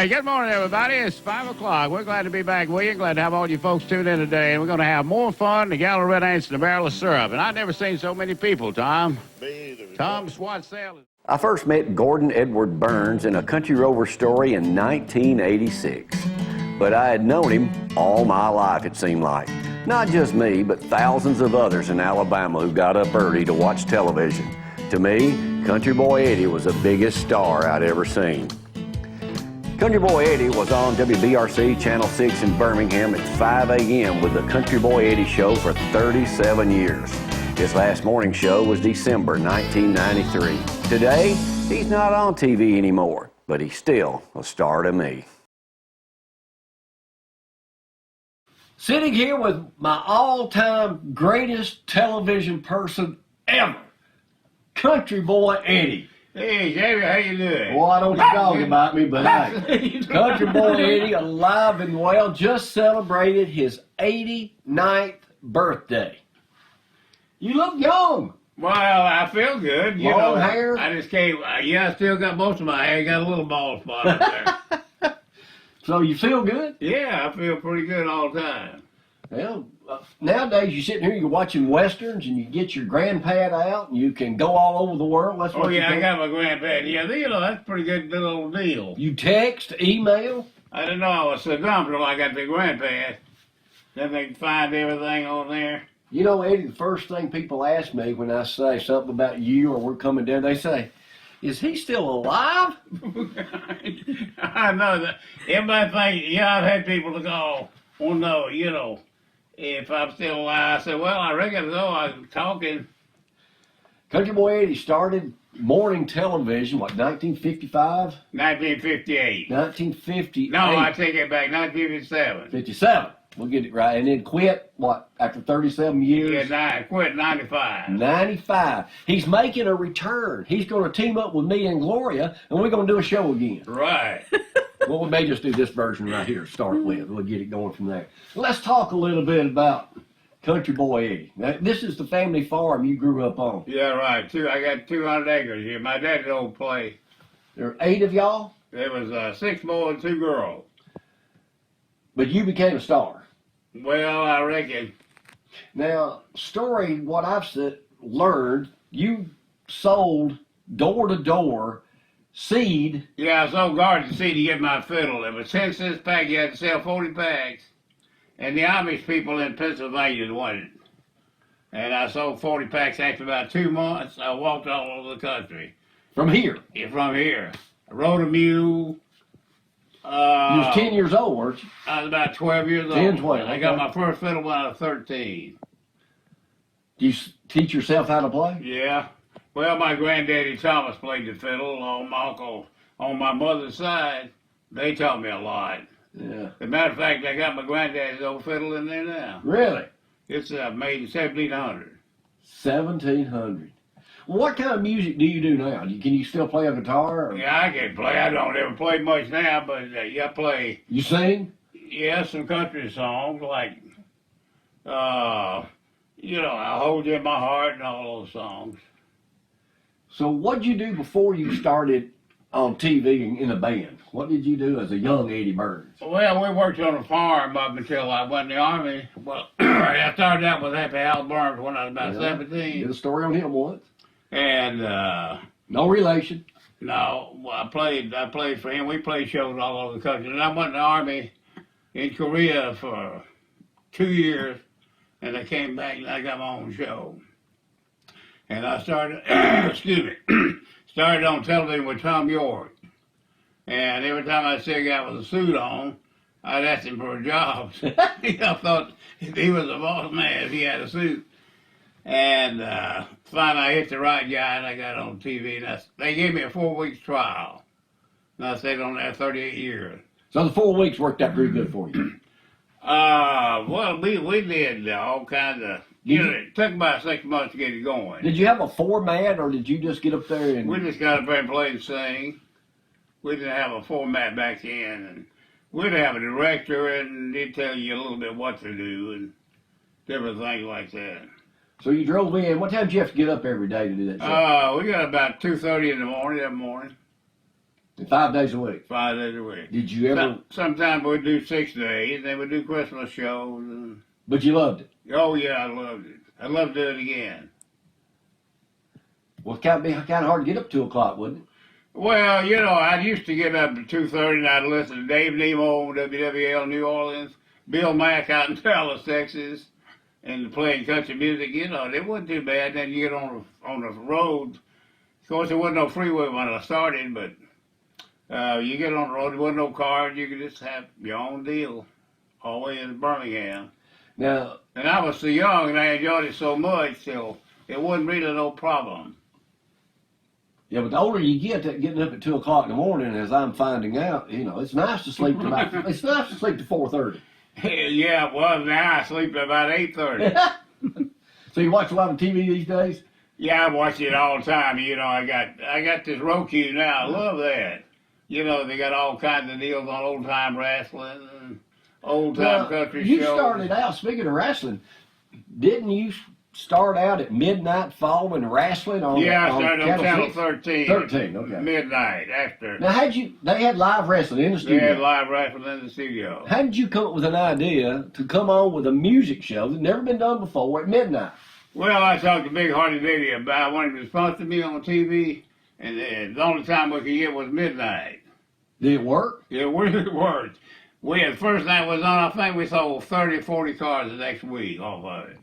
Hey, good morning, everybody. It's 5 o'clock. We're glad to be back with you. Glad to have all you folks tuned in today. And we're going to have more fun, the gallon of red ants and a barrel of syrup. And I've never seen so many people, Tom. Me either. Tom Swat Sale. I first met Gordon Edward Burns in a Country Rover story in 1986. But I had known him all my life, it seemed like. Not just me, but thousands of others in Alabama who got up early to watch television. To me, Country Boy Eddie was the biggest star I'd ever seen. Country Boy Eddie was on WBRC Channel 6 in Birmingham at 5 a.m. with the Country Boy Eddie Show for 37 years. His last morning show was December 1993. Today, he's not on TV anymore, but he's still a star to me. Sitting here with my all-time greatest television person ever, Country Boy Eddie. Hey, Jamie, how you doing? Well, I don't talk about me, but hey, Country Boy Eddie, alive and well, just celebrated his 89th birthday. You look young. Well, I feel good. You Long know, hair? I just came. I still got most of my hair. Got a little bald spot up there. So you feel good? Yeah, I feel pretty good all the time. Well, nowadays you're sitting here, you're watching westerns, and you get your grandpad out, and you can go all over the world. That's what Oh, you yeah, do. I got my grandpad. Yeah, you know, that's a pretty good little deal. You text, email. I didn't know I was so dumb until I got the grandpad. Then they can find everything on there. You know, Eddie, the first thing people ask me when I say something about you or we're coming down, they say, "Is he still alive?" I know that. Everybody thinks, yeah, I've had people to go, well, no, you know, if I'm still alive. I said, well, I reckon so. I'm talking. Country Boy Eddie started morning television, what, 1955? 1958. 1958. No, I take it back. 1957. 57. We'll get it right. And then quit, what, after 37 years? Yeah, I quit 95. 95. He's making a return. He's going to team up with me and Gloria, and we're going to do a show again. Right. Well, we may just do this version right here to start with. We'll get it going from there. Let's talk a little bit about Country Boy Eddie. Now, this is the family farm you grew up on. Yeah, right. I got 200 acres here. My dad's old place. There are 8 of y'all, There was 6 boys and 2 girls. but you became a star. Well, I reckon. Now, story, what I've learned, you sold door-to-door seed. Yeah, I sold garden seed to get my fiddle. It was 10 cents a pack. You had to sell 40 packs. And the Amish people in Pennsylvania wanted it. And I sold 40 packs after about 2 months. I walked all over the country. From here. Yeah, from here. I rode a mule. You was 10 years old, weren't you? I was about 12 years 10, old. 12, I got okay. my first fiddle when I was 13. Do you teach yourself how to play? Yeah. Well, my granddaddy Thomas played the fiddle. On my uncle, on my mother's side, they taught me a lot. Yeah. As a matter of fact, I got my granddaddy's old fiddle in there now. Really? It's made in 1700. 1700. What kind of music do you do now? Can you still play a guitar? Or Yeah, I can play. I don't ever play much now, but yeah, I play. you sing? Yeah, some country songs like, you know, I Hold You in My Heart and all those songs. So what'd you do before you started on TV in a band? What did you do as a young Eddie Burns? Well, we worked on a farm up until I went in the Army. Well, I started out with Happy Hal Burns when I was about Yeah. 17. Did a story on him once. And, No relation. no, well, I played for him. We played shows all over the country. And I went in the Army in Korea for 2 years. And I came back and I got my own show. And I started, excuse me, started on television with Tom York. And every time I see a guy with a suit on, I'd ask him for a job. I thought he was a boss man if he had a suit. And finally I hit the right guy and I got on TV. And they gave me a 4 weeks trial. And I stayed on there 38 years. So the 4 weeks worked out pretty good for you. Well, we did all kinds of, you know, it took about 6 months to get it going. Did you have a format, or did you just get up there and... We just got up there and played and sing. We didn't have a format back then. And we'd have a director and they'd tell you a little bit what to do and different things like that. So you drove in. What time did you have to get up every day to do that show? We got about 2:30 in the morning every morning. 5 days a week. 5 days a week. Did you ever? Sometimes we'd do 6 days. Then we'd do Christmas shows. And, But you loved it. oh yeah, I loved it. I'd love to do it again. Well, it kind of hard to get up 2 o'clock, wouldn't it? Well, you know, I used to get up at 2:30 and I'd listen to Dave Nemo, WWL New Orleans, Bill Mack out in Dallas, Texas, and playing country music. You know, it wasn't too bad. Then you get on the road. Of course, there wasn't no freeway when I started, but you get on the road, there wasn't no car, you could just have your own deal all the way into Birmingham. Now, And I was so young and I enjoyed it so much, so it wasn't really no problem. yeah, but the older you get, that getting up at 2 o'clock in the morning, as I'm finding out, you know, it's nice to sleep to it's nice to sleep to 4:30. Yeah, well, now I sleep at about 8:30. So you watch a lot of TV these days? Yeah, I watch it all the time. You know, I got this Roku now. I love that. You know, they got all kinds of deals on old time wrestling and old time country you shows. started out, speaking of wrestling, didn't you start out at midnight following wrestling on Yeah, I started on Channel 6? 13. 13, okay. Midnight after. Now, they had live wrestling in the They studio. had live wrestling in the studio. How did you come up with an idea to come on with a music show that's never been done before at midnight? Well, I talked to Big Hardy Baby about wanting to sponsor me on TV, and the only time we could get was midnight. Did it work? It really worked. We had first night was on, I think we sold 30, 40 cars the next week off of it.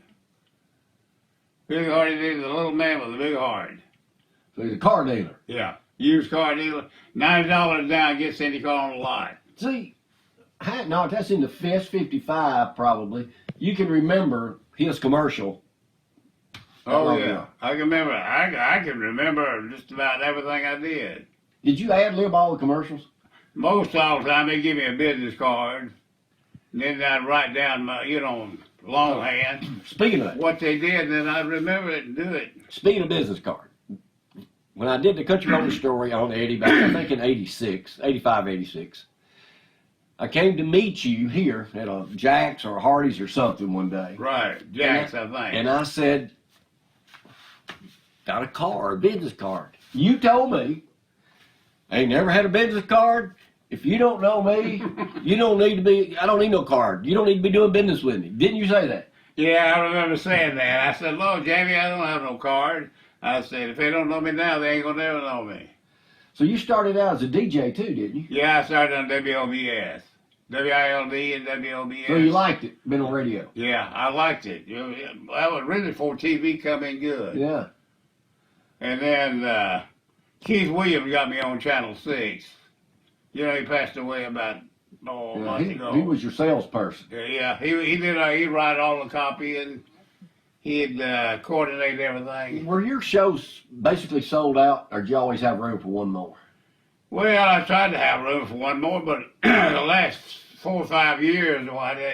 Big Hardy did the little man with a big heart. So he's a car dealer. Yeah. Used car dealer. $90 down, gets any car on the lot. See, no, that's in the Fest 55 probably. You can remember his commercial. Oh yeah. I can remember I can remember just about everything I did. Did you ad-lib all the commercials? Most all the time they give me a business card. And then I'd write down my, longhand Speaking of that, what they did, and then I'd remember it and do it. speaking of business card, when I did the Country Roller Story on Eddie back, I think in 85, 86, I came to meet you here at a Jack's or Hardee's or something one day. Right. Jack's, I think. And I said, got a card, business card. You told me, I ain't never had a business card. If you don't know me, I don't need no card. You don't need to be doing business with me. Didn't you say that? Yeah, I remember saying that. I said, Lord, Jamie, I don't have no card. I said, if they don't know me now, they ain't gonna never know me. So you started out as a DJ too, didn't you? Yeah, I started on WOBS. WILD and WOBS. So you liked it, been on radio. Yeah, I liked it. I was really for TV coming good. Yeah. And then Keith Williams got me on Channel 6. You know, he passed away about a month ago. He was your salesperson. Yeah, he did. He'd write all the copy and he'd coordinate everything. Were your shows basically sold out, or did you always have room for one more? Well, I tried to have room for one more, but the last 4 or 5 years,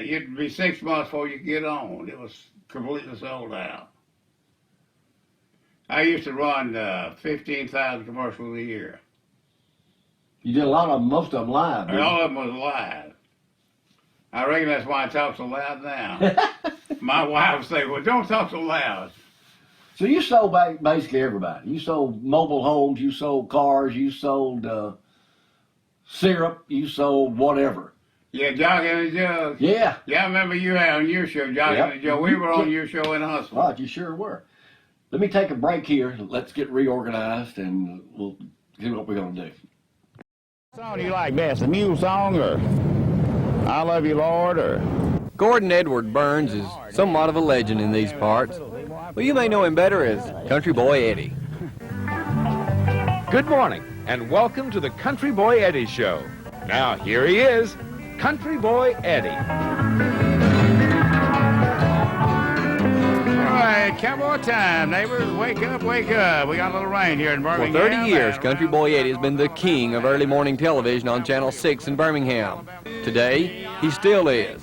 it'd be 6 months before you get on. It was completely sold out. I used to run 15,000 commercials a year. You did a lot of them, most of them live. And didn't all of them was live. I reckon that's why I talk so loud now. My wife would say, well, don't talk so loud. So you sold basically everybody. You sold mobile homes, you sold cars, you sold syrup, you sold whatever. Yeah, Jogging and Jug. Yeah. Yeah, I remember you had on your show, Jogging Yep. and Jug. We were on your show in Huntsville. Right, you sure were. Let me take a break here. Let's get reorganized and we'll see what we're going to do. What song do you like best, the Mule song or I Love You Lord or? Gordon Edward Burns is somewhat of a legend in these parts, but you may know him better as Country Boy Eddie. Good morning, and welcome to the Country Boy Eddie Show. Now, here he is, Country Boy Eddie. All right, cowboy time, neighbors. Wake up, wake up. We got a little rain here in For Birmingham. 30 years, Country Boy Eddie has been the king of early morning television on Channel 6 in Birmingham. Today, he still is.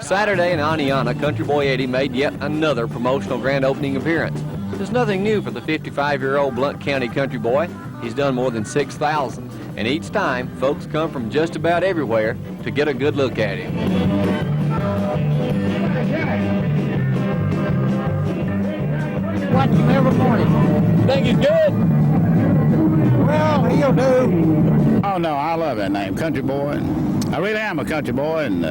Saturday in Aniana, Country Boy Eddie made yet another promotional grand opening appearance. There's nothing new for the 55-year-old Blount County country boy. He's done more than 6,000, and each time, folks come from just about everywhere to get a good look at him. Watch him every morning. Think he's good? Well, he'll do. Oh, no, I love that name, Country Boy. I really am a country boy, and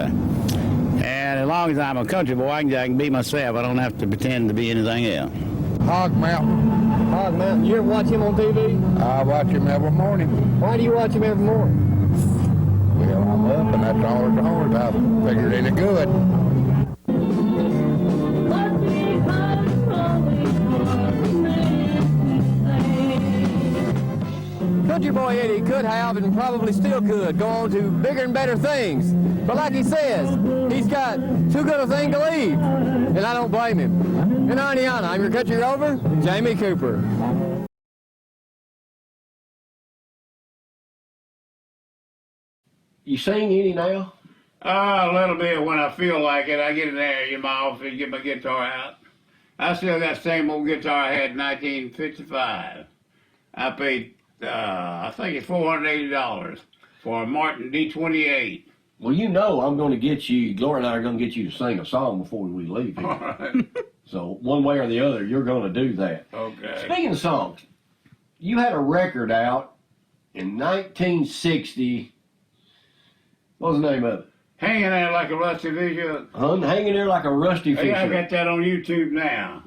as long as I'm a country boy, I can be myself. I don't have to pretend to be anything else. Hog Mountain. Hog Mountain. You ever watch him on TV? I watch him every morning. Why do you watch him every morning? Well, I'm up, and that's all it's on. I figured any good. Country Boy Eddie could have and probably still could go on to bigger and better things. But like he says, he's got too good a thing to leave. And I don't blame him. In Aniana, I'm your country rover, Jamie Cooper. You sing any now? A little bit when I feel like it. I get in there in my office and get my guitar out. I still got the same old guitar I had in 1955. I paid, I think it's $480 for a Martin D28. Well, you know I'm going to get you, Gloria and I are going to get you to sing a song before we leave here. All right. So one way or the other, you're going to do that. Okay. Speaking of songs, you had a record out in 1960. What was the name of it? Hanging there like a rusty fish. Hanging there like a rusty fish. I got that on YouTube now.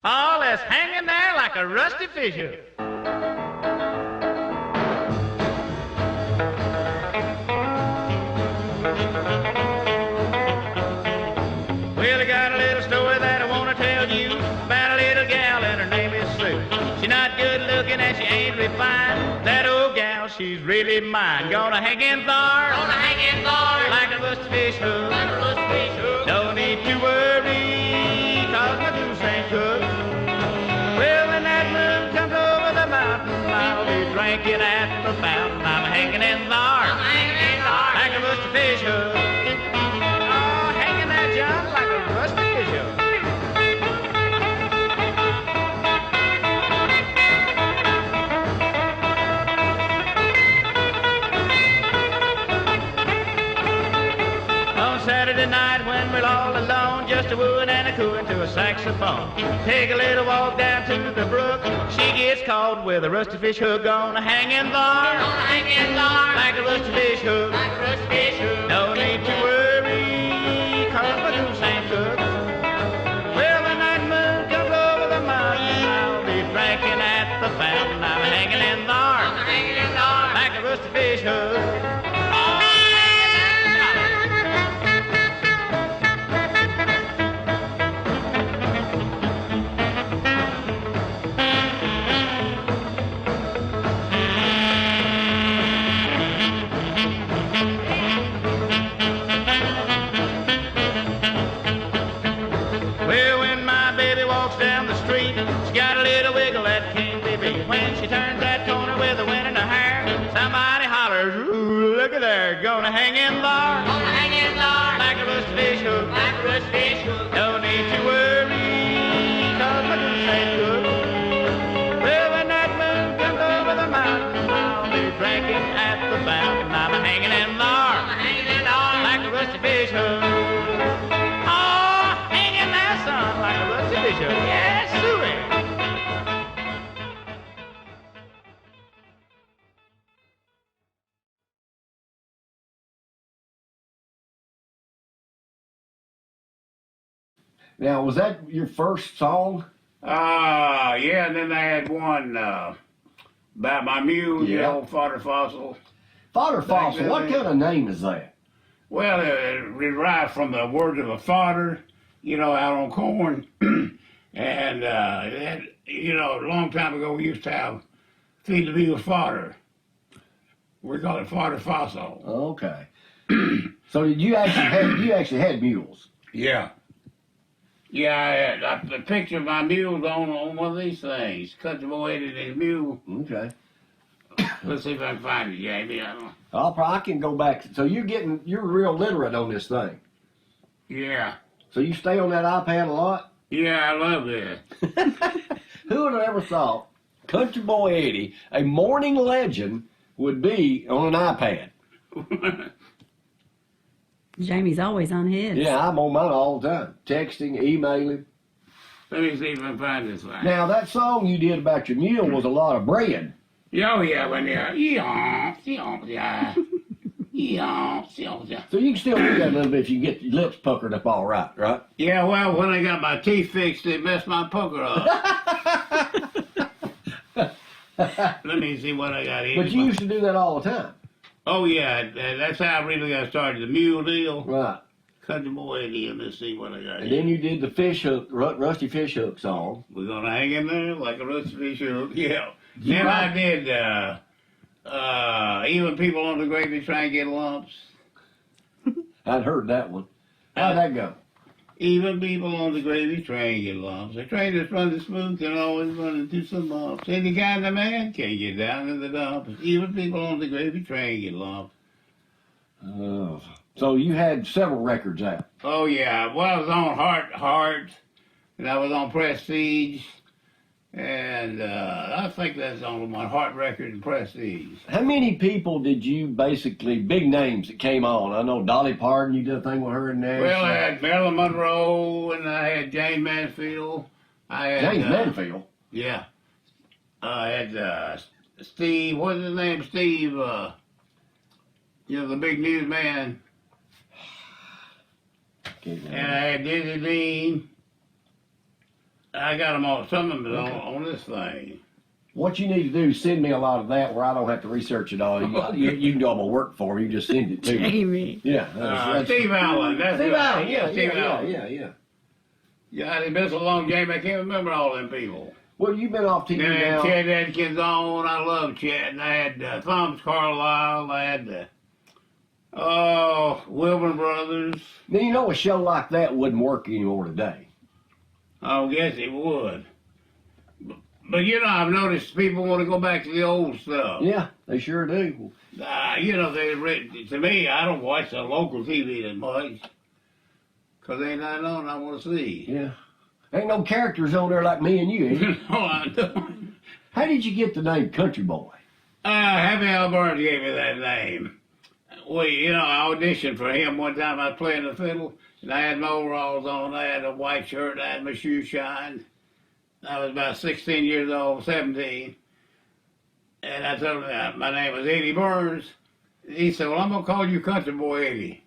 All that's hanging there like a rusty fish hook. Well, I got a little story that I want to tell you about a little gal and her name is Sue. She's not good looking and she ain't refined. That old gal, she's really mine. Gonna hang in there, like a rusty fish hook. Don't need to worry, 'cause my goose ain't cooked. Well, when that moon comes over the mountain, I'll be drinking at the fountain. I'm hanging in there, like a rusty fish hook. Oh, hanging there, John, like a rusty fish hook. On Saturday night when we're all alone, just a wooing and a cooing to a saxophone. Take a little walk down to the brook. She gets caught with a rusty fish hook. Gonna hang in there, like a rusty fish hook. No need to worry, 'cause my goose ain't cooked. Well, when that moon comes over the mountain, I'll be drinking at the fountain. I'm hanging in there, like a rusty fish hook. Well, when my baby walks down the street, she got a little wiggle that can't be beat. When she turns that corner with the wind in her hair, somebody hollers, "Ooh, look at there, gonna hang in there, like a rusty fish hook. No need to worry, 'cause my goose ain't cooked. Well, when that moon comes over the mountain, I'll be drinking at the fountain. I'm hanging in there, like a rusty fish hook. Like a rusty fish hook. Yes, sir. Now, was that your first song? Yeah, and then I had one about my mule, the Yeah. old fodder fossil. Fodder Fossil. What kind of name is that? Well, it derived from the word of a fodder, out on corn. And, a long time ago, we used to have feed the mule fodder. We call it fodder fossil. Okay. So did you actually had mules? Yeah. Yeah, I picture my mules on one of these things. Country Boy Eddie and his mule. Okay. Let's see if I can find it, Jamie. I can go back. So you're real literate on this thing. Yeah. So you stay on that iPad a lot? Yeah, I love this. Who would have ever thought Country Boy Eddie, a morning legend, would be on an iPad? Jamie's always on his. Yeah, I'm on mine all the time. Texting, emailing. Let me see if I can find this thing. Now, that song you did about your mule was a lot of bread. Yeah, oh yeah, when they're yeah. So you can still do that a little bit if you can get your lips puckered up all right, right? Yeah, well, when I got my teeth fixed, they messed my pucker up. Let me see what I got here. But you used to do that all the time. Oh yeah, that's how I really got started. The mule deal. Right. Country Boy Eddie, let's see what I got And here. then you did the fish hook, Rusty Fish Hook song. We're gonna hang in there like a rusty fish hook. Yeah. You Then right. I did even people on the gravy try and get lumps. I'd heard that one. How'd that go? Even people on the gravy train get lumps. The train that's running smooth can always run into some lumps. Any kind of man can't get down in the dumps. Even people on the gravy train get lumps. Oh. So you had several records out. Oh yeah, well I was on Heart, and I was on Prestige, and I think that's on my Heart record and Prestige. How many people did you basically, big names that came on? I know Dolly Parton, you did a thing with her in there. Well, I had Marilyn Monroe, and I had Jane Mansfield. I had James Manfield. Yeah. I had Steve, what's his name? Steve, the big newsman. And I had Dizzy Dean. I got them all, some of them on this thing. What you need to do is send me a lot of that where I don't have to research it all. You can do all my work for me. You just send it to me. Jamie. Yeah. Steve Allen. That's Steve right. Allen. Yeah, Steve yeah, Allen. yeah. Yeah, it's been so long, Jamie, I can't remember all them people. Well, you've been off TV Then I had now. Chet Atkins on. I love Chet. And I had Thomas Carlyle. I had Wilburn Brothers. Now, you know a show like that wouldn't work anymore today. I guess it would. But I've noticed people want to go back to the old stuff. Yeah, they sure do. To me, I don't watch the local TV that much. Because ain't nothing on I want to see. Yeah. Ain't no characters on there like me and you, ain't No, I don't. How did you get the name Country Boy? Happy Al Burns gave me that name. Well, I auditioned for him one time. I was playing the fiddle, and I had my overalls on. I had a white shirt. I had my shoes shined. I was about 16 years old, 17. And I told him my name was Eddie Burns. He said, well, I'm going to call you Country Boy Eddie.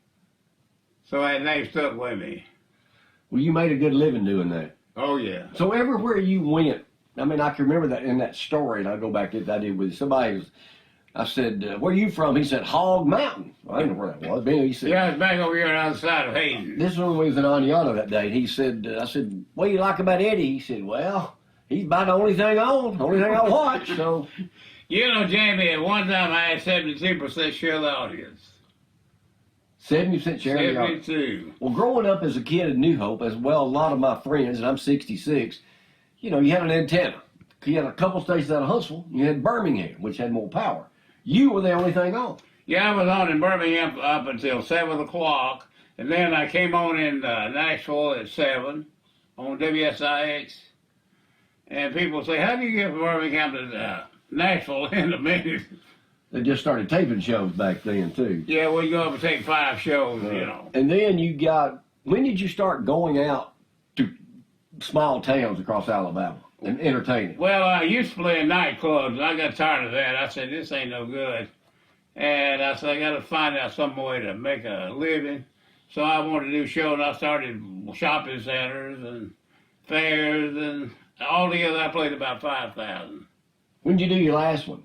So that name stuck with me. Well, you made a good living doing that. Oh, yeah. So everywhere you went, I mean, I can remember that in that story, and I go back to it I did with somebody. I said, where are you from? He said, Hog Mountain. I didn't know where that was. He said, Yeah, it's back over here on the side of Hayden. this one was in Aniana that day. And he said, I said, what do you like about Eddie? He said, well, he's about the only thing on, only thing I watch. So, Jamie, at one time I had 72% share of the audience. 70% share of the audience. 72. Well, growing up as a kid in New Hope, as well, a lot of my friends, and I'm 66, you had an antenna. You had a couple stations out of Huntsville. You had Birmingham, which had more power. You were the only thing on. Yeah, I was on in Birmingham up until 7 o'clock, and then I came on in Nashville at 7 on WSIX. And people say, how do you get from Birmingham to Nashville in a minute? They just started taping shows back then, too. Yeah, we go up and take 5 shows, And then when did you start going out to small towns across Alabama and entertaining? Well, I used to play in nightclubs, and I got tired of that. I said, this ain't no good. And I said, I got to find out some way to make a living. So I wanted to do shows, and I started shopping centers and fairs, and altogether I played about 5,000. When did you do your last one?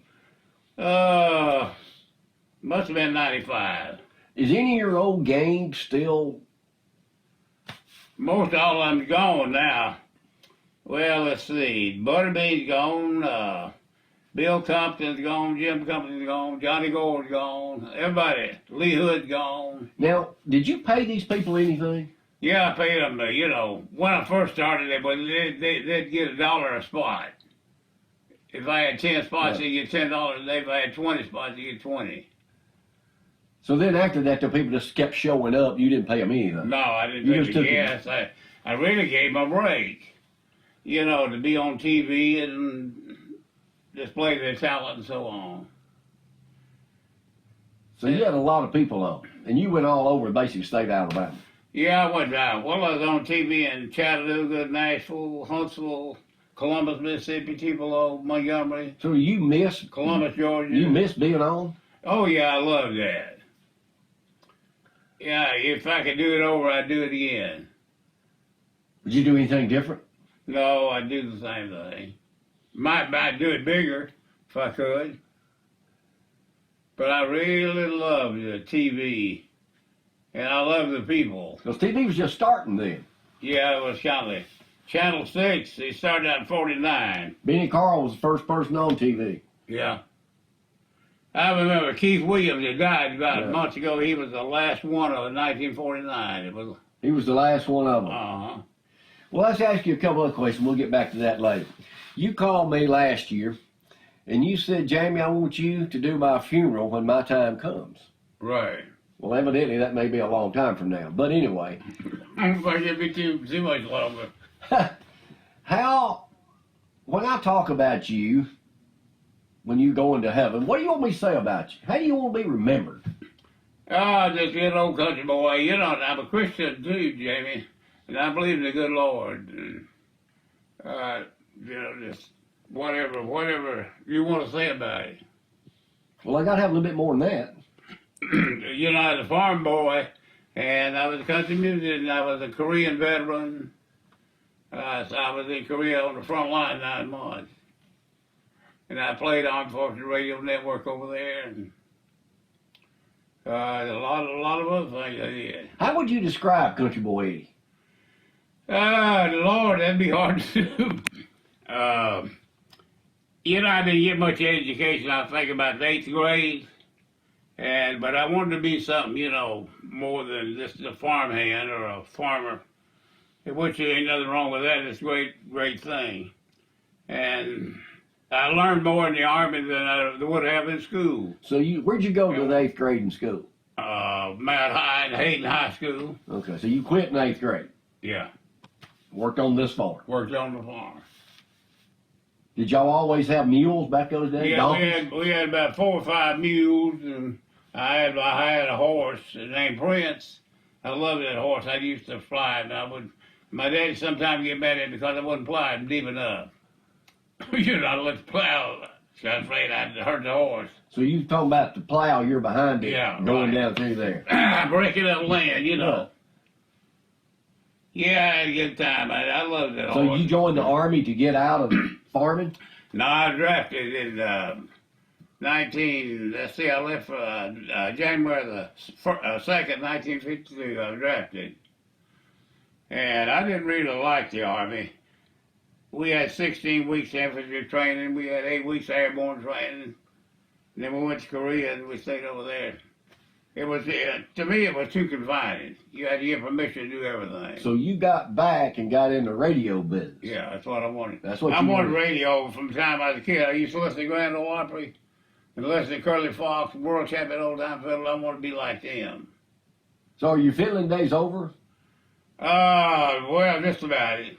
Must have been 95. Is any of your old games still? Most all of them gone now. Well, let's see. Butterbean's gone. Bill Compton's gone. Jim Compton's gone. Johnny Gold's gone. Everybody. Lee Hood's gone. Now, did you pay these people anything? Yeah, I paid them. When I first started, they'd get $1 a spot. If I had 10 spots, you get $10 a day. If I had 20 spots, you get 20. So then after that, the people just kept showing up. You didn't pay them anything. No, I didn't You take just the took gas. I really gave them a break. To be on TV and display their talent and so on. So you had a lot of people on, and you went all over the basic state of Alabama. Yeah, I went down. Well, I was on TV in Chattanooga, Nashville, Huntsville, Columbus, Mississippi, Tupelo, Montgomery, So you miss Columbus, Georgia. you miss being on? Oh yeah, I love that. Yeah, if I could do it over, I'd do it again. Would you do anything different? No, I'd do the same thing. Might do it bigger if I could. But I really love the TV, and I love the people. Because TV was just starting then. Yeah, it was kind of Channel 6. They started out in 49. Benny Carl was the first person on TV. Yeah. I remember Keith Williams, that died about Yeah. months ago. He was the last one of 1949. It was, He was the last one of them. uh-huh. Well, let's ask you a couple of questions. We'll get back to that later. You called me last year, and you said, Jamie, I want you to do my funeral when my time comes. Right. Well, evidently that may be a long time from now. But anyway, I don't think it'd be too much longer. when I talk about you, when you go into heaven, what do you want me to say about you? How do you want to be remembered? Just an old country boy. You know, I'm a Christian too, Jamie, and I believe in the good Lord. And, just whatever you want to say about it. Well, I got to have a little bit more than that. You know, I was a farm boy, and I was a country musician. I was a Korean veteran. So I was in Korea on the front line 9 months. And I played Armed Forces Radio Network over there, and a lot of other things I did. How would you describe Country Boy Eddie? Lord, that'd be hard to do. You know, I didn't get much education. I think about the 8th grade, but I wanted to be something, you know, more than just a farmhand or a farmer. Which there ain't nothing wrong with that. It's a great thing. And I learned more in the Army than I would have in school. So where'd you go to the 8th grade in school? Mount High and Hayden High School. Okay, so you quit in 8th grade. Yeah, Worked on this farm. worked on the farm. Did y'all always have mules back those days? Yeah, Donkeys? we had about 4 or 5 mules, and I had a horse named Prince. I loved that horse. I used to fly it. My daddy sometimes get mad at me because I wasn't plowing deep enough. You know, I let the plow. So I was afraid I'd hurt the horse. So you talking about the plow, you're behind it, Yeah, going right. down through there. Breaking up land, you know. Yeah, I had a good time. I loved that So horse. you joined the Army to get out of farming? No, I was drafted in I left January the 2nd, 1952. I was drafted. And I didn't really like the Army. We had 16 weeks infantry training. We had 8 weeks airborne training. And then we went to Korea and we stayed over there. It was, to me, it was too confining. You had to get permission to do everything. So you got back and got in the radio business. Yeah, that's what I wanted. That's what I you wanted wanted. radio from the time I was a kid. I used to listen to Grand Ole Opry and listen to Curly Fox, World Champion Old Time Fiddle. I want to be like them. So are your fiddling days over? Well, just about it.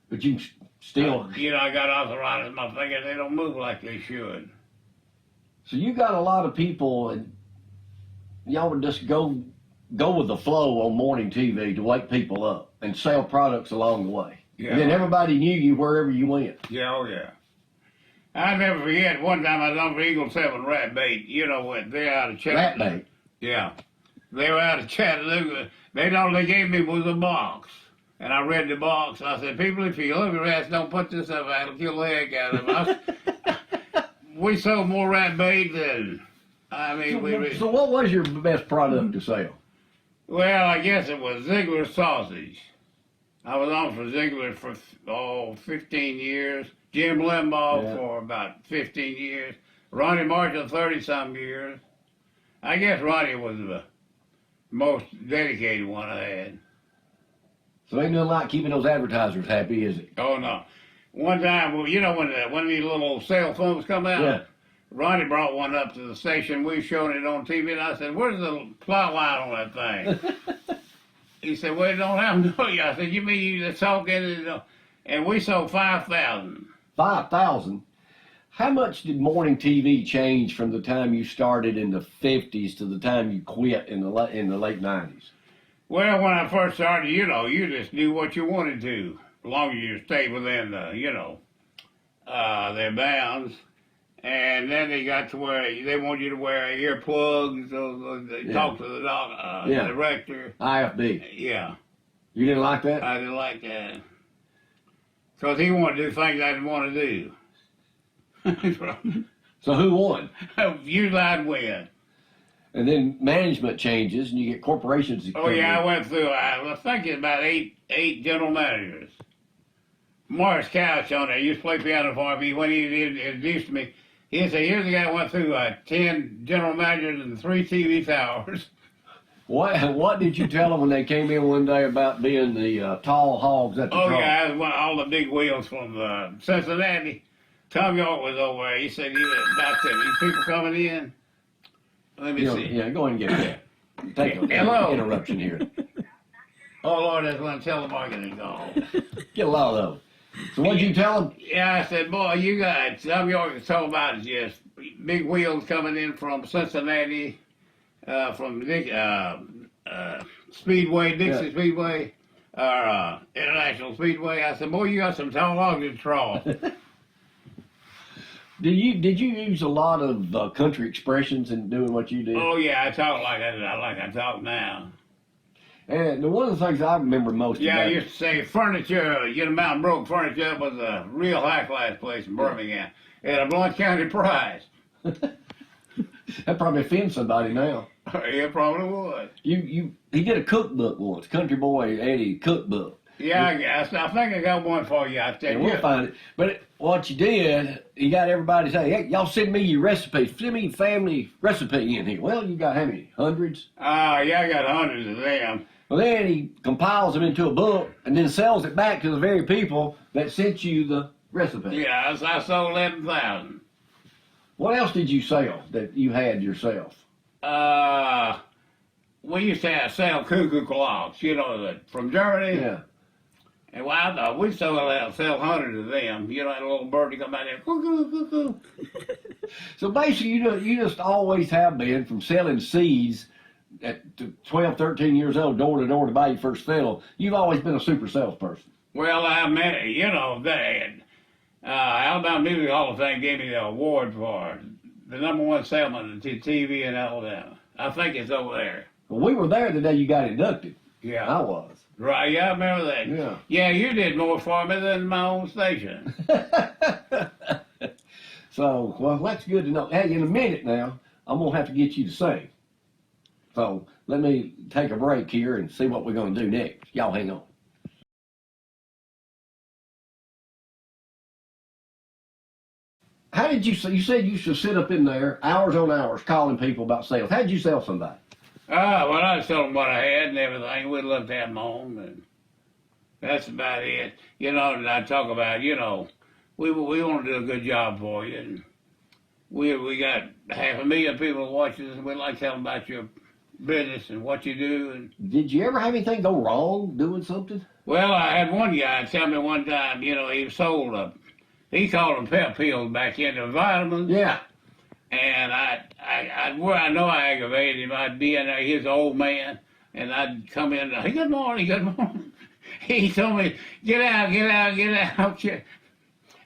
But you still... You know, I got arthritis in my fingers. They don't move like they should. So you got a lot of people, and y'all would just go with the flow on morning TV to wake people up and sell products along the way. Yeah. And then everybody knew you wherever you went. Yeah, oh yeah. I'll never forget one time I was on for Eagle 7 rat bait. You know what? They're out of Rat Chattanooga. bait. Yeah. They were out of Chattanooga. All they gave me was a box. And I read the box. I said, people, if you love your rats, don't put this up. It'll kill the heck out of them. We sold more rat bait than, So what was your best product to sell? Well, I guess it was Ziegler's sausage. I was on for Ziegler for 15 years. Jim Limbaugh for about 15 years. Ronnie Marshall 30-some years. I guess Ronnie was the most dedicated one I had. So ain't nothing like keeping those advertisers happy, is it? Oh no! One time, well, you know when these little cell phones come out, Yeah. Ronnie brought one up to the station. We showed it on TV, and I said, "Where's the plot line on that thing?" He said, "Well, it don't have no." I said, "You mean you just talking?" And we sold 5,000. 5,000. How much did morning TV change from the time you started in the 50s to the time you quit in the late 90s? Well, when I first started, you just do what you wanted to, as long as you stayed within their bounds. And then they got to where they want you to wear earplugs, so they talk to the director. IFB. Yeah, You didn't like that? I didn't like that. Because he wanted to do things I didn't want to do. So who won? Usually I'd win. And then management changes, and you get corporations. that Oh come yeah, in. I went through. I think it's about eight general managers. Morris Couch on there used to play piano for me. When he introduced me, he said, "Here's a guy who went through 10 general managers and 3 TV towers." What did you tell them when they came in one day about being the tall hogs at the Oh trough? yeah, I was all the big wheels from Cincinnati. Tom York was over there. He said, "About these people coming in." Let me see. Yeah, go ahead and get that. Take an Hello. interruption here. Oh Lord, that's one telemarketing call. Get a lot of those. So what'd you tell them? Yeah, I said, boy, you got Tom York is talking about just big wheels coming in from Cincinnati, from Speedway, Dixie Speedway, or International Speedway. I said, boy, you got some tall hogs in the trough. Did you use a lot of country expressions in doing what you did? Oh yeah, I talk like I talk now. And one of the things I remember most Yeah, I about used to say furniture, Mountain Broke Furniture was a real high class place in Birmingham. It had a Blount County prize. that probably offends somebody now. Yeah, probably would. He did a cookbook once, Country Boy Eddie cookbook. Yeah, I think I got one for you. I tell And you. we'll find it. But what you did, you got everybody to say, hey, y'all send me your recipes. Send me your family recipe in here. Well, you got how many? Hundreds? Yeah, I got hundreds of them. Well, then he compiles them into a book and then sells it back to the very people that sent you the recipe. Yeah, I sold 11,000. What else did you sell that you had yourself? We used to sell cuckoo clocks, from Germany. Yeah. And well, I thought we sell hundreds of them. That little birdie come out there, cuckoo, cuckoo. So basically, you just always have been from selling seeds at 12, 13 years old, door to door to buy your first fiddle. You've always been a super salesperson. Well, I met, Alabama Music Hall of Fame gave me the award for the #1 salesman to TV in Alabama. I think it's over there. Well, we were there the day you got inducted. Yeah. I was. Right, yeah, I remember that. Yeah. Yeah, you did more for me than my own station. So, well, that's good to know. Hey, in a minute now, I'm going to have to get you to sing. So, let me take a break here and see what we're going to do next. Y'all hang on. How did you said you used to sit up in there hours on hours calling people about sales. How did you sell somebody? Well, I'd tell them what I had and everything. We'd love to have them on, and that's about it. And I talk about, we want to do a good job for you, and we got 500,000 people watching us, and we'd like to tell them about your business and what you do. And Did you ever have anything go wrong doing something? well, I had one guy tell me one time, he sold he called them pep pills back in, the vitamins. Yeah. And I know I aggravated him. I'd be in there, he's an old man, and I'd come in, hey, good morning, good morning. He told me, get out. Did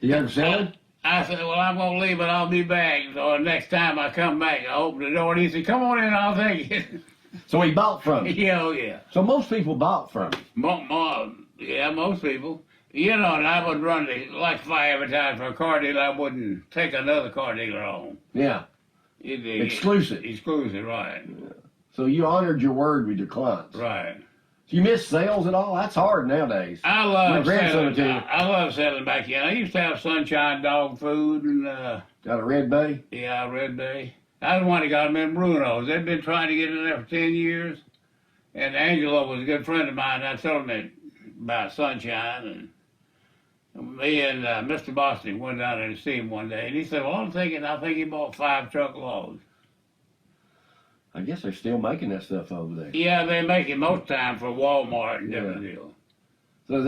you ever sell him? I said, well, I'm going to leave, but I'll be back. So next time I come back, I open the door, and he said, come on in, I'll take it. So he bought from you. Yeah, oh, yeah. So most people bought from you. Yeah, most people. And I would run like if I advertised for a car dealer, I wouldn't take another car dealer on. Yeah. Exclusive. Exclusive, right. So you honored your word with your clients. Right. Do you miss sales at all? That's hard nowadays. I My love grandson selling. too. I love selling back in. I used to have Sunshine Dog Food and Got a Red Bay? Red Bay. I was the one that got them in Bruno's. They'd been trying to get in there for 10 years, and Angelo was a good friend of mine. I told him about Sunshine, and me and Mr. Boston went down there to see him one day, and he said, "Well, I think he bought 5 truckloads." I guess they're still making that stuff over there. Yeah, they make it most time for Walmart and different deals. So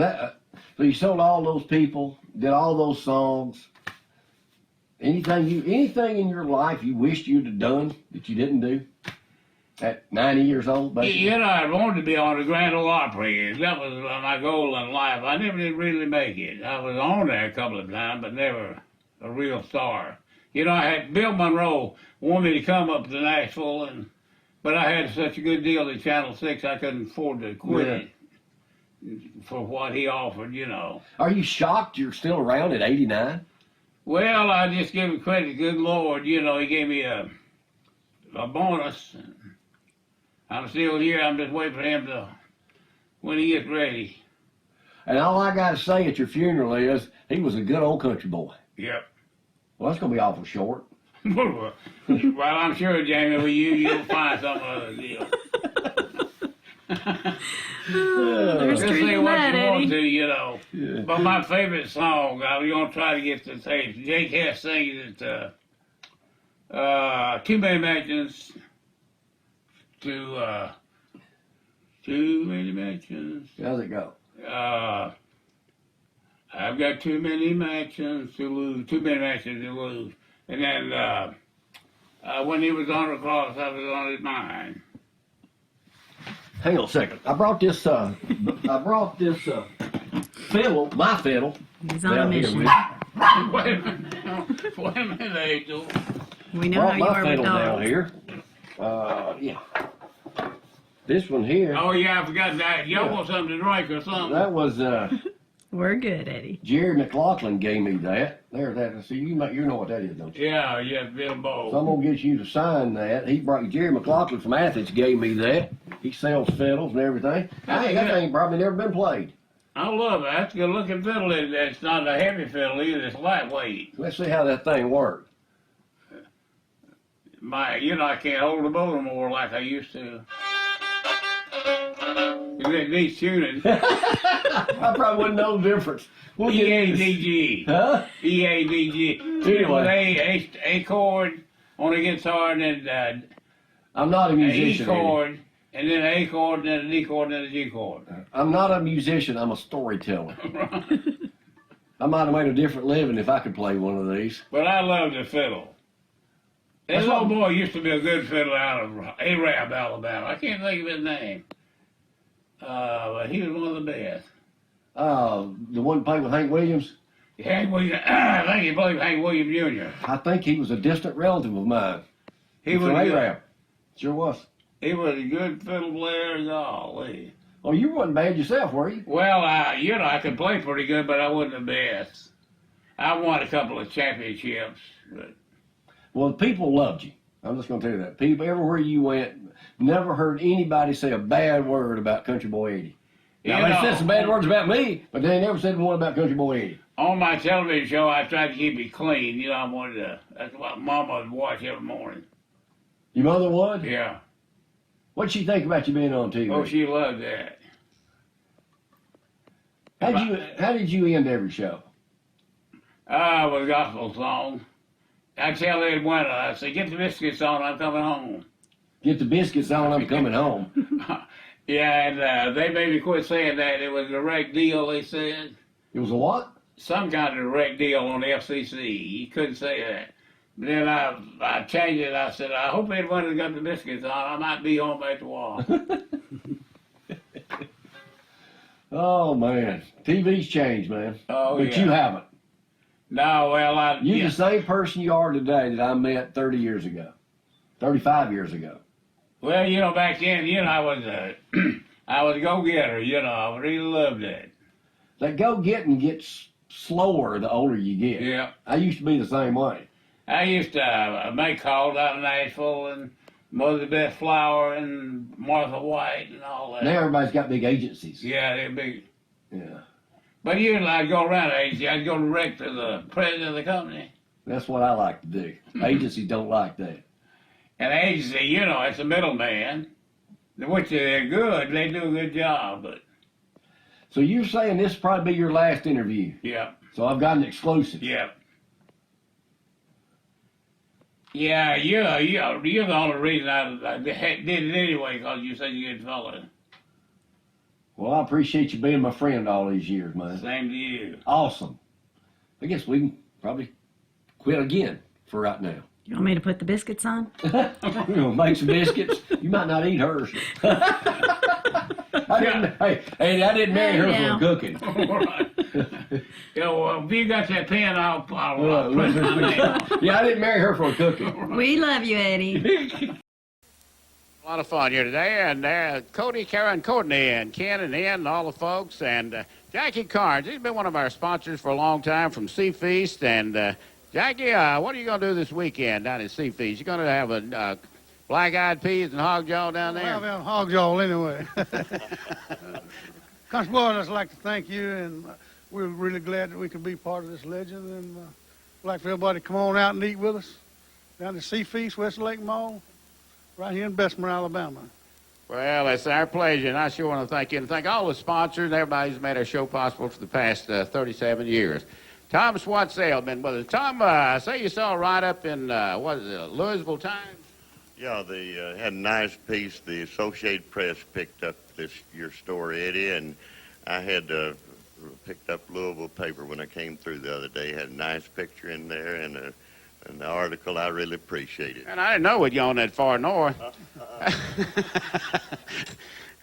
so you sold all those people, did all those songs. Anything in your life you wished you'd have done that you didn't do? At 90 years old, basically. You know, I wanted to be on the Grand Ole Opry. That was my goal in life. I never did really make it. I was on there a couple of times, but never a real star. You know, I had Bill Monroe wanted me to come up to Nashville, but I had such a good deal at Channel 6, I couldn't afford to quit it for what he offered, you know. Are you shocked you're still around at 89? Well, I just give him credit, good Lord. You know, he gave me a bonus. I'm still here. I'm just waiting for him to, when he gets ready. And all I got to say at your funeral is, he was a good old country boy. Yep. Well, that's going to be awful short. Well, I'm sure, Jamie, with you'll find some other deal. There's Just truth say in what that, you want Eddie. to, you know. Yeah. But my favorite song, I'm going to try to get the tape. Jake Hess sings it, Too Many Mansions to, Too Many Mansions. How's it go? I've got too many mansions to lose, too many mansions to lose. And then when he was on the cross, I was on his mind. Hang on a second. I brought this fiddle, my fiddle. He's on a down here mission. with- Wait a minute, Angel. We know Brought how you my are with fiddle down dogs. here. Yeah. This one here. Oh, yeah, I forgot that. Y'all want something to drink or something? That was We're good, Eddie. Jerry McLaughlin gave me that. There's that. See, you know what that is, don't you? Yeah, Bill So I'm Bowl. gonna get you to sign that. Jerry McLaughlin from Athens gave me that. He sells fiddles and everything. That thing probably never been played. I love it. That's a good looking fiddle. It's not a heavy fiddle either. It's lightweight. Let's see how that thing works. I can't hold the bow no more like I used to. It needs tuning. I probably wouldn't know the difference. We'll get E-A-D-G. Huh? E-A-D-G. Anyway. A chord on the guitar, and then I'm not a an E musician. Eddie. chord, and then an A chord, and then a D chord, and then a G chord. I'm not a musician. I'm a storyteller. I might have made a different living if I could play one of these. But I love the fiddle. This That's little what- boy used to be a good fiddler out of Arab, Alabama. I can't think of his name. But he was one of the best. The one playing with Hank Williams. Hank Williams, I think he played with Hank Williams Jr. I think he was a distant relative of mine. He was from a good, Arab. Sure was. he was a good fiddle player, golly. Oh, you wasn't bad yourself, were you? Well, I could play pretty good, but I wasn't the best. I won a couple of championships, but Well, people loved you. I'm just going to tell you that. People, everywhere you went, never heard anybody say a bad word about Country Boy Eddie. Now, You they know, said some bad words about me, but they never said one about Country Boy Eddie. on my television show, I tried to keep it clean. I wanted to, that's what Mama would watch every morning. Your mother would? Yeah. What'd she think about you being on TV? Oh, she loved that. How did you end every show? With a gospel song. I tell Ed Winter, I say, get the biscuits on, I'm coming home. Get the biscuits on, I'm coming home. Yeah, and they made me quit saying that. It was a direct deal, they said. It was a what? Some kind of direct deal on the FCC. You couldn't say that. But then I changed it. I said, I hope Ed Winter got the biscuits on. I might be home after a while. Oh, man. TV's changed, man. Oh, but yeah. you haven't. No, well, You're the same person you are today that I met 30 years ago. 35 years ago. Well, back then, I was I was a go-getter, I really loved that. That go-getting gets slower the older you get. Yeah. I used to be the same way. I used to make calls out of Nashville and Mother Beth Flower and Martha White and all that. Now everybody's got big agencies. Yeah, they're big. Yeah. But I'd go around the agency. I'd go direct to the president of the company. That's what I like to do. Agencies don't like that. And the agency, it's a middleman, which they're good. They do a good job, but So you're saying this will probably be your last interview. yeah. So I've got an exclusive. Yeah. Yeah, you're the only reason I did it anyway, because you said you're a good fella. Well, I appreciate you being my friend all these years, man. Same to you. Awesome. I guess we can probably quit again for right now. You want me to put the biscuits on? You know, make some biscuits. You might not eat hers. Hey, I didn't marry her Yeah. for cooking. You know, if you got that pen, I'll press my name. Yeah, I didn't marry her for cooking. We love you, Eddie. A lot of fun here today, and Cody, Karen, Courtney, and Ken, and Ian, and all the folks, and Jackie Carnes. He's been one of our sponsors for a long time from Sea Feast, and Jackie, what are you going to do this weekend down at Sea Feast? You going to have a black-eyed peas and hog jaw down there? Well, on hog jaw anyway. Country Boy, I'd just like to thank you, and we're really glad that we could be part of this legend, and we'd like for everybody to come on out and eat with us down at Sea Feast, West Lake Mall, right here in Bessemer, Alabama. Well, it's our pleasure, and I sure want to thank you, and thank all the sponsors and everybody who's made our show possible for the past 37 years. Tom Swatsale been with us. Tom, I say you saw a write-up in, Louisville Times? Yeah, they had a nice piece. The Associated Press picked up your story, Eddie, and I had picked up Louisville paper when I came through the other day. Had a nice picture in there and an article. I really appreciate it. And I didn't know we'd gone that far north.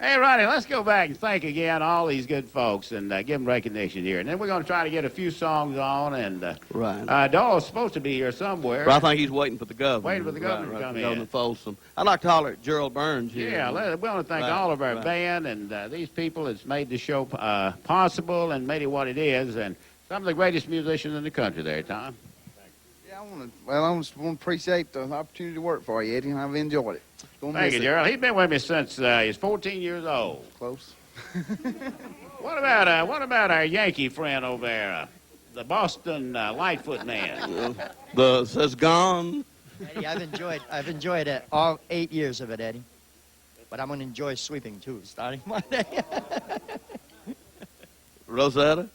Hey, Ronnie, let's go back and thank again all these good folks and give them recognition here. And then we're going to try to get a few songs on. And Right. Dole's supposed to be here somewhere. Well, I think he's waiting for the governor. Waiting for the governor to come in. Governor Folsom. I'd like to holler at Gerald Burns here. Yeah, we want to thank Right, all of our right. band and these people that's made the show possible and made it what it is. And some of the greatest musicians in the country there, Tom. Yeah, I just want to appreciate the opportunity to work for you, Eddie, and I've enjoyed it. Thank you, Gerald. He's been with me since he's 14 years old. Close. What about our Yankee friend over there, the Boston Lightfoot man? Says gone. Eddie, I've enjoyed it all 8 years of it, Eddie. But I'm going to enjoy sweeping too, starting Monday. Rosetta?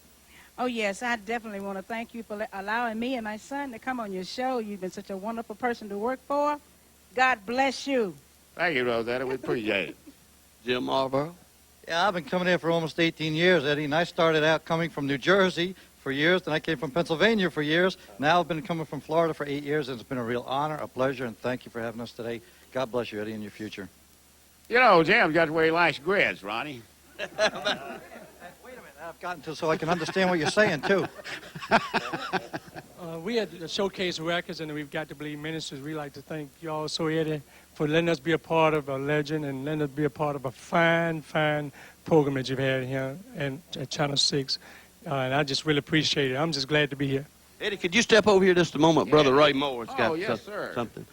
Oh, yes, I definitely want to thank you for allowing me and my son to come on your show. You've been such a wonderful person to work for. God bless you. Thank you, Rosetta. We appreciate it. Jim Marlboro? Yeah, I've been coming here for almost 18 years, Eddie, and I started out coming from New Jersey for years, then I came from Pennsylvania for years. Now I've been coming from Florida for 8 years, and it's been a real honor, a pleasure, and thank you for having us today. God bless you, Eddie, in your future. You know, Jim's got where he likes grits, Ronnie. I've gotten to so I can understand what you're saying, too. We had the Showcase Records, and we've got to believe ministers. We like to thank you all, so Eddie, for letting us be a part of a legend and letting us be a part of a fine program that you've had here at Channel 6. And I just really appreciate it. I'm just glad to be here. Eddie, could you step over here just a moment? Brother Ray Moore's got yes, sir. something.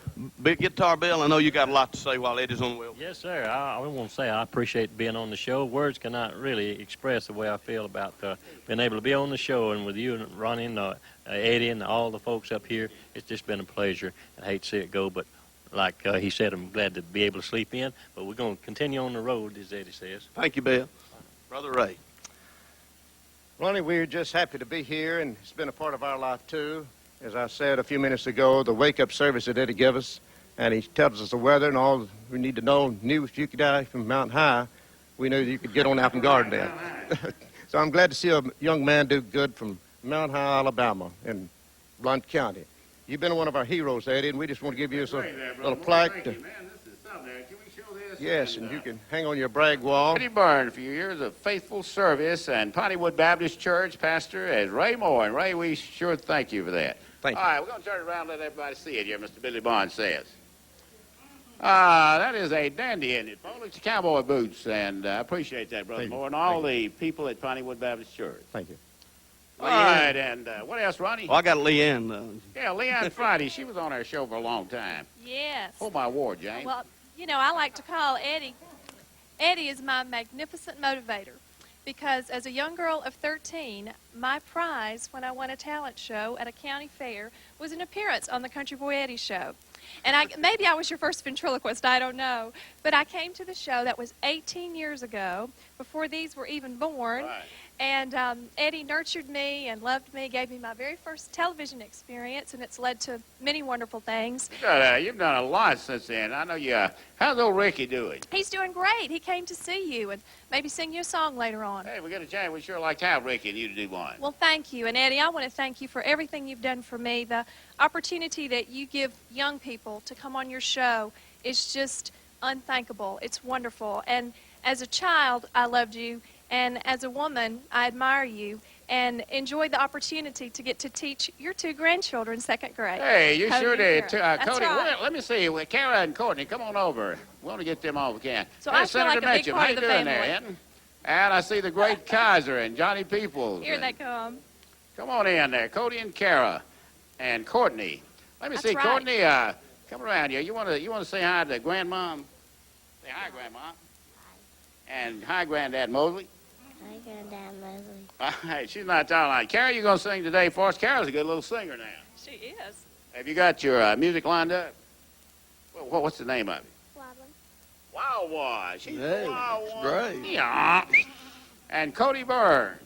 Big Guitar Bill, I know you got a lot to say while Eddie's on the wheel. Yes, sir. I want to say I appreciate being on the show. Words cannot really express the way I feel about being able to be on the show, and with you and Ronnie and Eddie and all the folks up here, it's just been a pleasure. I hate to see it go, but like he said, I'm glad to be able to sleep in, but we're going to continue on the road, as Eddie says. Thank you, Bill. Brother Ray. Ronnie, we're just happy to be here, and it's been a part of our life, too. As I said a few minutes ago, the wake-up service that Eddie gave us, and he tells us the weather and all we need to know. Knew if you could die from Mountain High, we knew you could get on out from Gardendale. So I'm glad to see a young man do good from Mountain High, Alabama, in Blount County. You've been one of our heroes, Eddie, and we just want to give you a little plaque. Yes, and you can hang on your brag wall. Eddie Byrne, for years of faithful service, and Pontywood Baptist Church pastor as Ray Moore. And Ray, we sure thank you for that. Thank you. All right, we're going to turn it around and let everybody see it here, Mr. Billy Bond says. That is a dandy, isn't it, folks? It's cowboy boots, and I appreciate that, Brother Moore, and all the people at Pontywood Baptist Church. Thank you. All right, and what else, Ronnie? Well, I got Leanne. Yeah, Leanne Friday. She was on our show for a long time. Yes. Hold my award, James. Well, you know, I like to call Eddie. Eddie is my magnificent motivator because as a young girl of 13, my prize when I won a talent show at a county fair was an appearance on the Country Boy Eddie show. And maybe I was your first ventriloquist, I don't know. But I came to the show, that was 18 years ago, before these were even born. Right. And Eddie nurtured me and loved me, gave me my very first television experience, and it's led to many wonderful things. You've done a lot since then. I know you. How's old Ricky doing? He's doing great. He came to see you and maybe sing you a song later on. Hey, we got a chance. We sure like to have Ricky and you to do one. Well, thank you. And Eddie, I want to thank you for everything you've done for me. The opportunity that you give young people to come on your show is just unthinkable. It's wonderful. And as a child, I loved you. And as a woman, I admire you and enjoy the opportunity to get to teach your two grandchildren second grade. Hey, you Cody sure and did. Kara. That's Cody, right. let me see. Kara and Courtney, come on over. We want to get them all we can. So Hey, I feel like Senator a big Mitchum, part how of you the doing family. there, Ed? And I see the great Kaiser and Johnny Peoples. Here they come. Come on in there, Cody and Kara and Courtney. Let me That's see, right. Courtney. Come around here. You want to say hi to Grandmom? Say hi, Grandma. And hi, Granddad Mosley. Hi, Granddad Mosley. All right, she's not talking like Kara. You gonna sing today for us? Kara's a good little singer now. She is. Have you got your music lined up? What's the name of it? Wawa. She's Hey, Wawa. that's great. Yeah. And Cody Burr.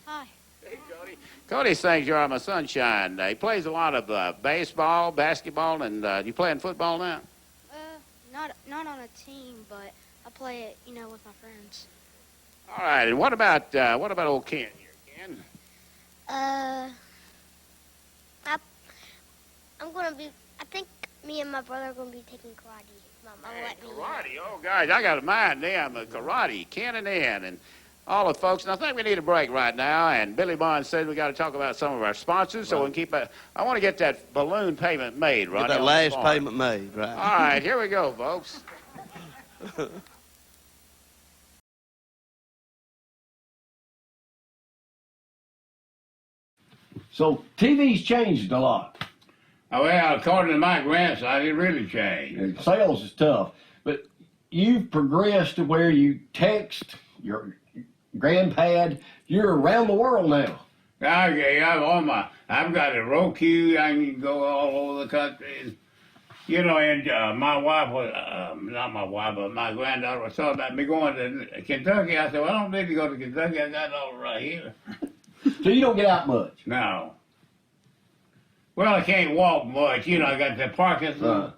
Hi. Hey, Cody. Cody sings "You're My Sunshine." He plays a lot of baseball, basketball, and you playing football now? Not on a team, but I play it, with my friends. All right. And what about old Ken here, Ken? I think me and my brother are gonna be taking karate. Mom, let me. Karate. Oh, guys, I got to mind them. Karate, Ken and Ann, and all the folks. And I think we need a break right now. And Billy Bond said we got to talk about some of our sponsors, so we can keep. I want to get that balloon payment made, Ronnie. Get that on the last farm. payment made, right? All right, here we go, folks. So TV's changed a lot. Oh, well, according to my grandson, it really changed. Sales is tough, but you've progressed to where you text your grandpad. You're around the world now. Okay, I've got a Roku. I can go all over the country. And my wife was, not my wife, but my granddaughter was talking about me going to Kentucky. I said, well, I don't need to go to Kentucky. I got it all right here. So you don't get out much? No. Well, I can't walk much. I got the Parkinson,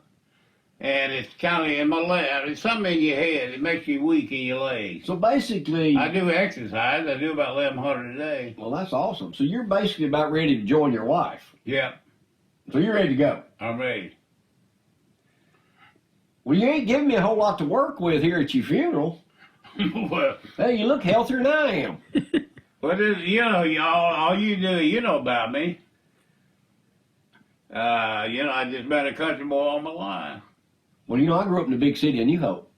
and it's kind of in my leg. It's something in your head. It makes you weak in your legs. So basically... I do exercise. I do about 1,100 a day. Well, that's awesome. So you're basically about ready to join your wife. Yeah. So you're ready to go. I'm ready. Well, you ain't giving me a whole lot to work with here at your funeral. Well, hey, you look healthier than I am. Well, y'all, all you do, about me. I just been a country boy all my life. Well, I grew up in a big city of New Hope.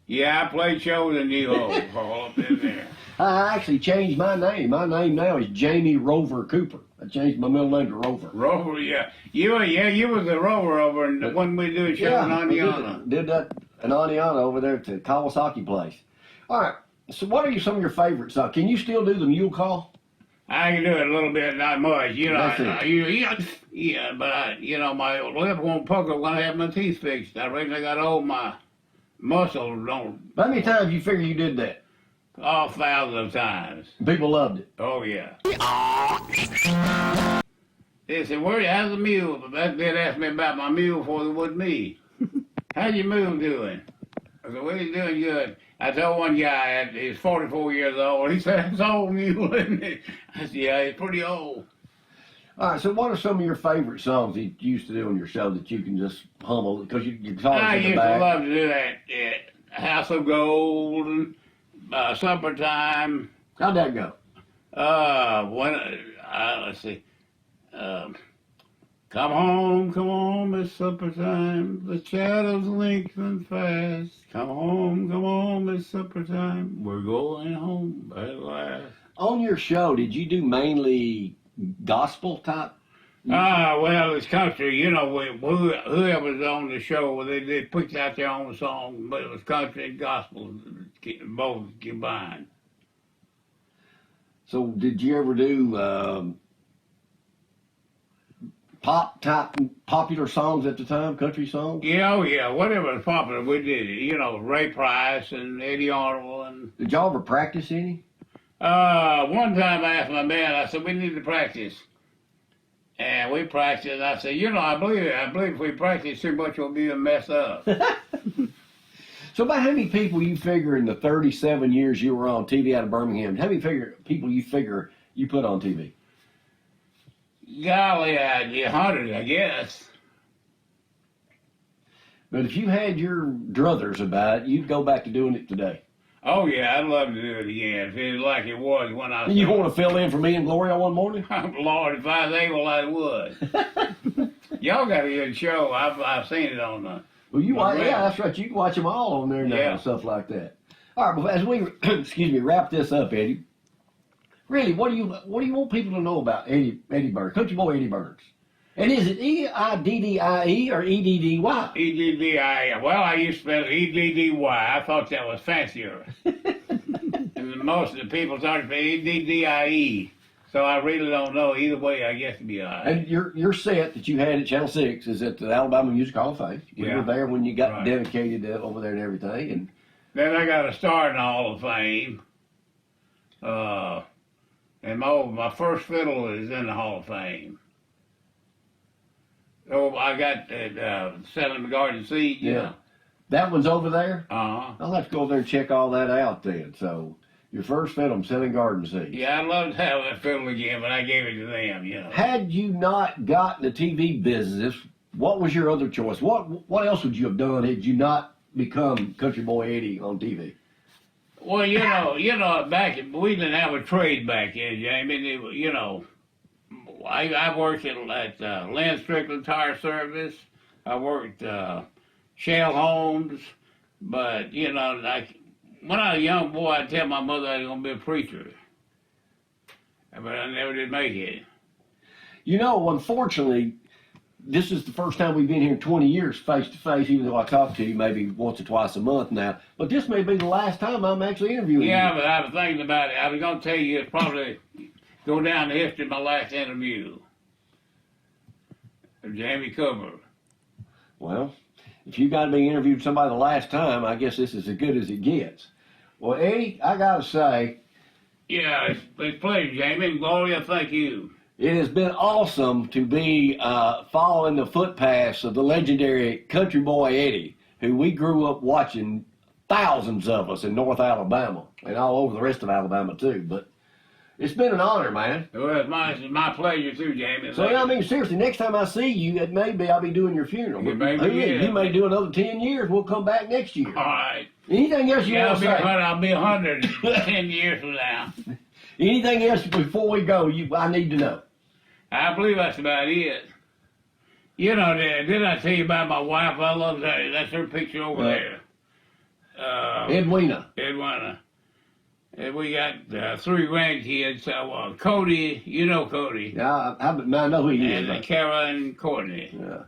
Yeah, I played shows in New Hope all up in there. I actually changed my name. My name now is Jamie Rover Cooper. I changed my middle name to Rover. Rover, yeah. You was a Rover over when we do a show in Aniana. Did that in Aniana over there at the Kawasaki place. All right. So what are some of your favorites? Can you still do the mule call? I can do it a little bit, not much. That's but my lip won't pucker when I have my teeth fixed. I reckon I got all my muscles don't. How many times you figure you did that? Oh, thousands of times. People loved it. Oh, yeah. They said, how's the mule? But they'd ask me about my mule before they would me. How's your mule doing? I said, well, he's doing good. I told one guy, he's 44 years old. He said, that's old mule, isn't it? I said, yeah, he's pretty old. All right, so what are some of your favorite songs that you used to do on your show that you can just hummel? Because your guitar's I in the used back. to love to do that. House of Gold and Summertime. How'd that go? Let's see. Come home, it's suppertime. The shadows lengthen fast. Come home, it's suppertime. We're going home at last. On your show, did you do mainly gospel type? Well, it's country. Whoever's on the show, they put out their own song, but it was country and gospel, both combined. So did you ever do pop type popular songs at the time, country songs? Yeah, oh yeah, whatever was popular, we did it. You know, Ray Price and Eddie Arnold and. Did y'all ever practice any? One time I asked my band, I said, we need to practice. And we practiced, and I said, you know, I believe if we practice too much, we'll be a mess up. So about how many people you figure in the 37 years you were on TV out of Birmingham, how many people you figure you put on TV? Golly, 100, I guess. But if you had your druthers about it, you'd go back to doing it today. Oh, yeah, I'd love to do it again. If it was like it was when I was... You want to fill in for me and Gloria one morning? Lord, if I was able, I would. Y'all got a good show. I've seen it on the... Well, yeah, that's right. You can watch them all on there now Yeah. and stuff like that. All right, but as we, wrap this up, Eddie, really, what do you want people to know about Eddie Burns, Country Boy Eddie Burns? And is it E-I-D-D-I-E or E-D-D-Y? E-D-D-I-E. Well, I used to spell it E-D-D-Y. I thought that was fancier. And most of the people thought it was E-D-D-I-E. So I really don't know. Either way, I guess it'd be all right. And your set that you had at Channel 6 is at the Alabama Music Hall of Fame. You were there when you got dedicated over there and everything. And then I got a star in the Hall of Fame. And my first fiddle is in the Hall of Fame. Oh, I got Selling the Garden Seat. Yeah. That one's over there? Uh-huh. I'll have to go over there and check all that out then. So, your first fiddle, Selling Garden Seeds. Yeah, I'd love to have that fiddle again, but I gave it to them, you know. Had you not gotten the TV business, what was your other choice? What else would you have done had you not become Country Boy Eddie on TV? Well, you know, we didn't have a trade back then, Jamie. You know, I worked at Lynn Strickland Tire Service. I worked Shell Homes, but you know, like when I was a young boy, I'd tell my mother I was going to be a preacher, but I never did make it. You know, unfortunately, this is the first time we've been here in 20 years face to face, even though I talk to you maybe once or twice a month now. But this may be the last time I'm actually interviewing you. Yeah, but I was thinking about it. I was going to tell you it's probably go down the history of my last interview. Jamie Cooper. Well, if you got to be interviewed somebody the last time, I guess this is as good as it gets. Well, Eddie, I got to say. Yeah, it's a pleasure, Jamie. And Gloria, thank you. It has been awesome to be following the footpaths of the legendary Country Boy Eddie, who we grew up watching, thousands of us in North Alabama and all over the rest of Alabama too. But it's been an honor, man. Well, it's my pleasure too, Jamie. So, I mean, seriously, next time I see you, it may be I'll be doing your funeral. You may do another 10 years. We'll come back next year. All right. Anything else you want to say? I'll be 100 10 years from now. Anything else before we go I need to know? I believe that's about it. You know, didn't I tell you about my wife? I love that. That's her picture over there. Edwina. And we got 3 grandkids. Cody, you know Cody. Yeah, I know who he is. And Kara and Courtney. Yeah.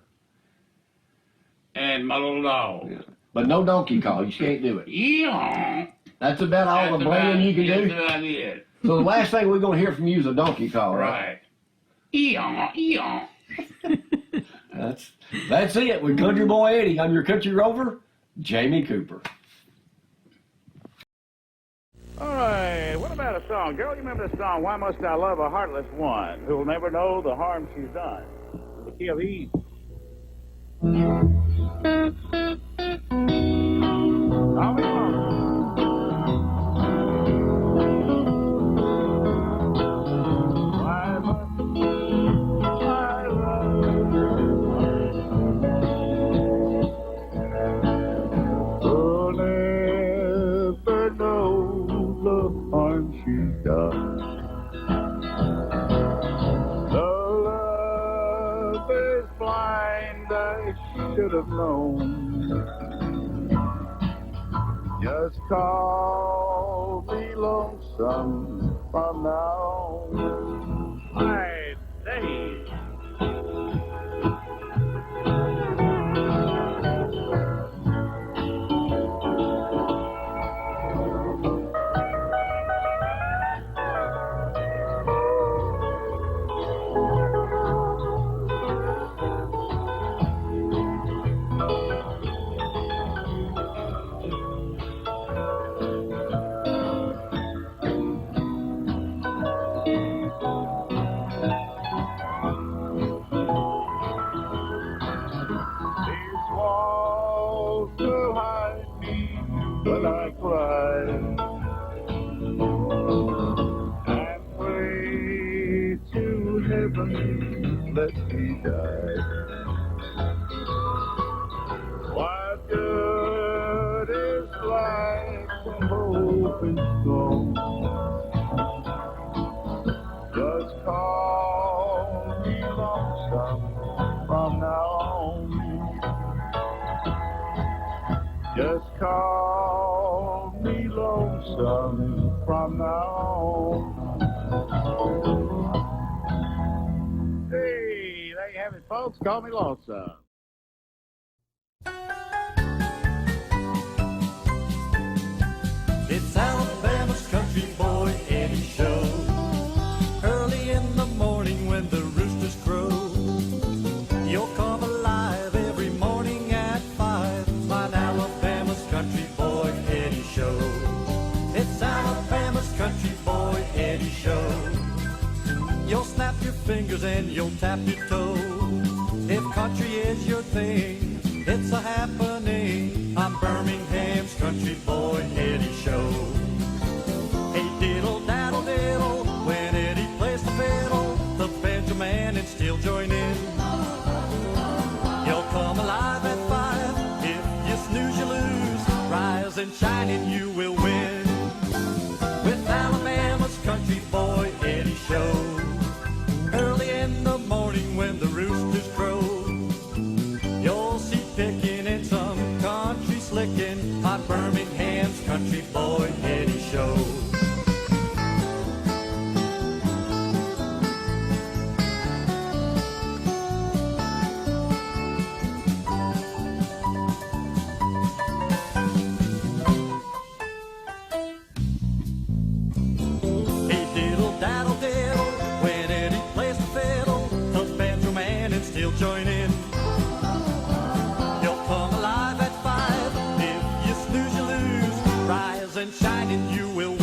And my little dog. Yeah. But no donkey call. You can't do it. Yeah. That's about all the blaming you can do. That's about it. So the last thing we're going to hear from you is a donkey call, right? Eon. That's it. With Country Boy Eddie, I'm your country rover, Jamie Cooper. All right, what about a song? Girl, you remember the song, Why Must I Love a Heartless One, who'll never know the harm she's done? The key of Eve. Should have known. Just call me lonesome from now on. My days. heaven let me die. What good is life when hope is gone? Just call me lonesome from now on. Just call me lonesome from now on. Hey, there you have it, folks. Call me lonesome. It's Alabama's Country Boy Eddie Show. Early in the morning when the roosters crow, you'll come alive every morning at 5. Find Alabama's Country Boy Eddie Show. It's Alabama's Country Boy Eddie Show. You'll snap your fingers and you'll tap your toe. If country is your thing, it's a happening. I'm Birmingham's Country Boy Eddie Show. Hey diddle daddle diddle, when Eddie plays the fiddle, the banjo man and steel join in. You'll come alive at 5. If you snooze you lose, rise and shine and you will win. With Alabama's Country Boy Eddie Show. Early in the morning when the roosters crow, you'll see picking and some country slicking on Birmingham's Country Boy Eddie Show. Hey diddle daddle diddle, when Eddie plays the fiddle, the banjo man and steel join in. You'll come alive at 5. If you snooze you lose, rise and shine and you will